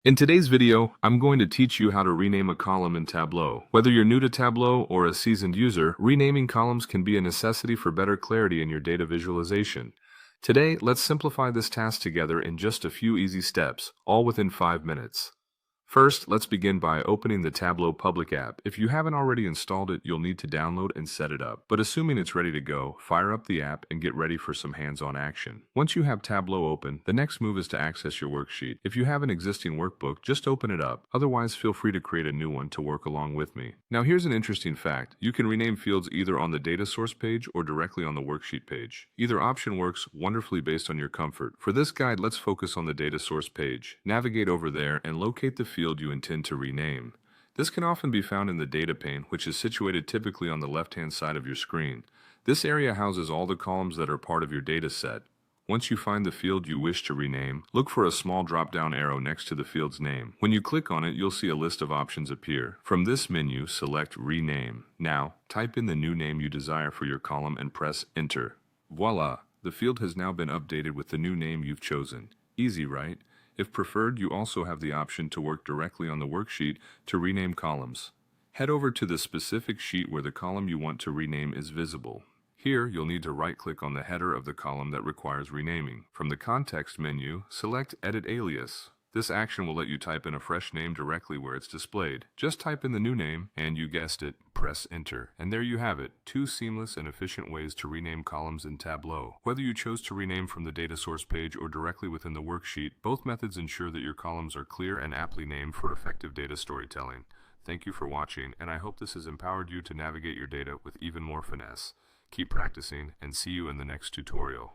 In today's video, I'm going to teach you how to rename a column in Tableau. Whether you're new to Tableau or a seasoned user, renaming columns can be a necessity for better clarity in your data visualization. Today, let's simplify this task together in just a few easy steps, all within 5 minutes. First, let's begin by opening the Tableau public app. If you haven't already installed it, you'll need to download and set it up. But assuming it's ready to go, fire up the app and get ready for some hands-on action. Once you have Tableau open, the next move is to access your worksheet. If you have an existing workbook, just open it up. Otherwise, feel free to create a new one to work along with me. Now here's an interesting fact. You can rename fields either on the data source page or directly on the worksheet page. Either option works wonderfully based on your comfort. For this guide, let's focus on the data source page. Navigate over there and locate the field you intend to rename. This can often be found in the data pane, which is situated typically on the left-hand side of your screen. This area houses all the columns that are part of your data set. Once you find the field you wish to rename, look for a small drop-down arrow next to the field's name. When you click on it, you'll see a list of options appear. From this menu, select Rename. Now, type in the new name you desire for your column and press Enter. Voila! The field has now been updated with the new name you've chosen. Easy, right? If preferred, you also have the option to work directly on the worksheet to rename columns. Head over to the specific sheet where the column you want to rename is visible. Here, you'll need to right-click on the header of the column that requires renaming. From the context menu, select Edit Alias. This action will let you type in a fresh name directly where it's displayed. Just type in the new name, and you guessed it, press Enter. And there you have it, 2 seamless and efficient ways to rename columns in Tableau. Whether you chose to rename from the data source page or directly within the worksheet, both methods ensure that your columns are clear and aptly named for effective data storytelling. Thank you for watching, and I hope this has empowered you to navigate your data with even more finesse. Keep practicing, and see you in the next tutorial.